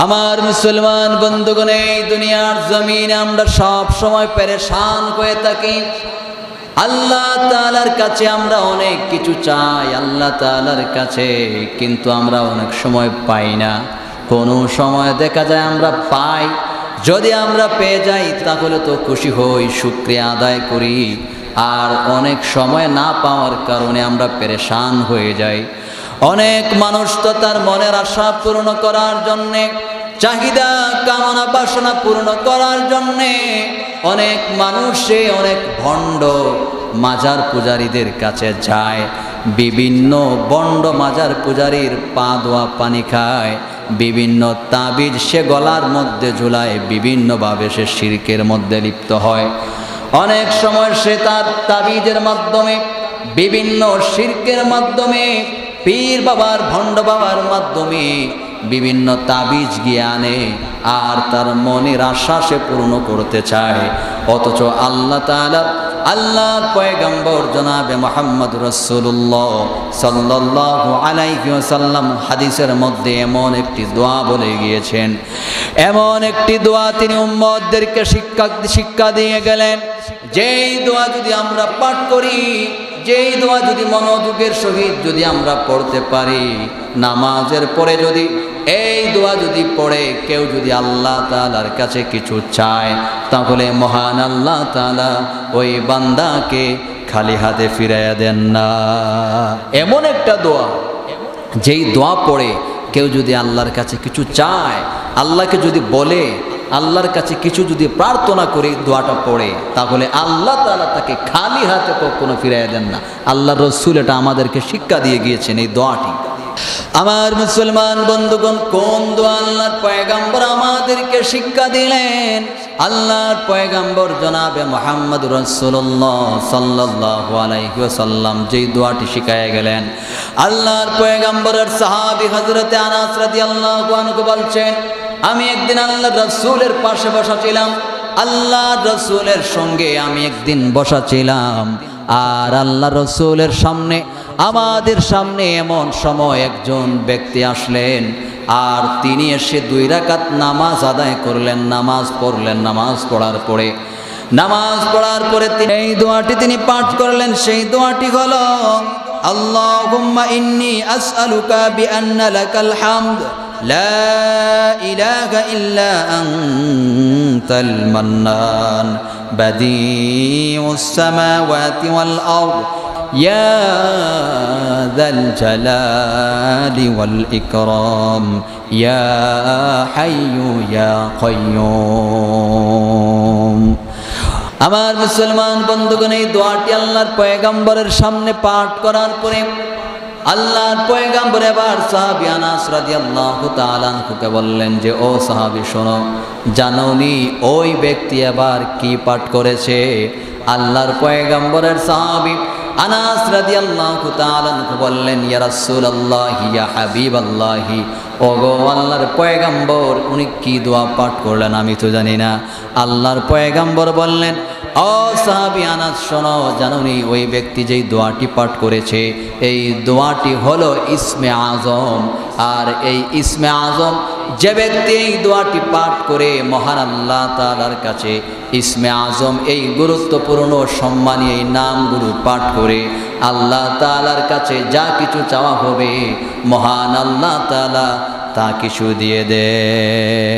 আমার মুসলমান বন্ধুগণ, এই দুনিয়ার জমিনে আমরা সব সময় পেরেশান হয়ে থাকি। আল্লাহ তাআলার কাছে আমরা অনেক কিছু চাই আল্লাহ তাআলার কাছে, কিন্তু আমরা অনেক সময় পাই না। কোনো সময় দেখা যায় আমরা পাই, যদি আমরা পেয়ে যাই তাহলে তো খুশি হই, শুকরিয়া আদায় করি। আর অনেক সময় না পাওয়ার কারণে আমরা পেরেশান হয়ে যাই। অনেক মানুষ তো তার মনের আশা পূর্ণ করার জন্যে, চাহিদা কামনা বাসনা পূর্ণ করার জন্যে অনেক মানুষে অনেক ভণ্ড মাজার পূজারীদের কাছে যায়। বিভিন্ন ভণ্ড মাজার পূজারীর পা ধোয়া পানি খায়, বিভিন্ন তাবিজ সে গলার মধ্যে ঝুলায়, বিভিন্নভাবে সে শিরকের মধ্যে লিপ্ত হয়। অনেক সময় সে তার তাবিজের মাধ্যমে, বিভিন্ন শিরকের মাধ্যমে, পীর বাবার ভণ্ড বাবার মাধ্যমে বিভিন্ন তাবিজ গিয়ে আনে, আর তার মনের আশা সে পূর্ণ করতে চায়। অথচ আল্লাহ তাআলা, আল্লাহর পয়গম্বর জনাবে মুহাম্মদ রাসূলুল্লাহ সাল্লাল্লাহু আলাইহি ওয়াসাল্লাম হাদিসের মধ্যে এমন একটি দোয়া বলে গিয়েছেন, এমন একটি দোয়া তিনি উম্মতদেরকে শিক্ষা দিয়ে গেলেন। যেই দোয়া যদি আমরা পাঠ করি, যেই দোয়া যদি মনোযোগের সহিত যদি আমরা পড়তে পারি, নামাজের পরে যদি এই দোয়া যদি পড়ে কেউ যদি আল্লাহ তাআলার কাছে কিছু চায়, তাহলে মহান আল্লাহ তাআলা ওই বান্দাকে খালি হাতে ফিরাইয়া দেন না। এমন একটা দোয়া, যেই দোয়া পড়ে কেউ যদি আল্লাহর কাছে কিছু চায়, আল্লাহকে যদি বলে, আল্লাহর কাছে কিছু যদি প্রার্থনা করে দোয়াটা পড়ে, তাহলে আল্লাহ তাআলা তাকে খালি হাতে কখনো ফিরাইয়া দেন না। আল্লাহর রাসূল এটা আমাদেরকে শিক্ষা দিয়ে গিয়েছেন এই দোয়াটি। আমার মুসলমান বন্ধুগণ, কোন দোয়া আল্লাহর পয়গম্বর আমাদেরকে শিক্ষা দিলেন? আল্লাহর পয়গম্বর জনাবে মুহাম্মদ রাসূলুল্লাহ সাল্লাল্লাহু আলাইহি ওয়াসাল্লাম যেই দোয়াটি শিখায় গেলেন, আল্লাহর পয়গম্বরের সাহাবী হযরত আনাস রাদিয়াল্লাহু আনহু বলছেন, আমি একদিন আল্লাহর রাসূলের পাশে বসা ছিলাম, আল্লাহর রাসূলের সঙ্গে আমি একদিন বসা ছিলাম। আর আল্লাহ রাসূলের সামনে, আমাদের সামনে এমন সময় একজন ব্যক্তি আসলেন, আর তিনি এসে 2 রাকাত নামাজ আদায় করলেন, নামাজ পড়লেন। নামাজ পড়ার পরে তিনি এই দোয়াটি তিনি পাঠ করলেন। সেই দোয়াটি হলো, আল্লাহুম্মা ইন্নী আসআলুকা বিআন্না লাকাল হামদ লা ইলাহা ইল্লা আনতাল মান্নান বাদিউস সামাওয়াতি ওয়াল আরদ ইয়া যাল জালালি ওয়াল ইকরাম ইয়া হাইয়ু ইয়া কাইয়্যুম। আমার মুসলমান বন্ধুগণ, এই দোয়াটি আল্লাহর পয়গম্বরের সামনে পাঠ করার পরে আল্লাহর পয়গম্বর এবার সাহাবী আনাস রাদিয়াল্লাহু তাআলা আনহুকে বললেন যে, ও সাহাবী শোনো, জানোনি ওই ব্যক্তি এবার কি পাঠ করেছে? আল্লাহর পয়গম্বরের সাহাবী আনাস রাদিয়াল্লাহু তাআলা আনহু বললেন, ইয়া রাসূলুল্লাহ, ইয়া হাবিবাল্লাহ, ওগো আল্লাহর পয়গম্বর, উনি কি দোয়া পাঠ করলেন আমি তো জানি না। আল্লাহর পয়গম্বর বললেন, ও সাহাবী আনাস শোনো, জানোনি ওই ব্যক্তি যেই দোয়াটি পাঠ করেছে, এই দোয়াটি হলো ইসমে আজম। আর এই ইসমে আজম যে ব্যক্তি এই দোয়াটি পাঠ করে মহান আল্লাহ তাআলার কাছে ইসমে আজম, এই গুরুত্বপূর্ণ সম্মানী এই নামগুলো পাঠ করে আল্লাহ তাআলার কাছে যা কিছু চাওয়া হবে, মহান আল্লাহ তাআলা তা কিছু দিয়ে দেয়।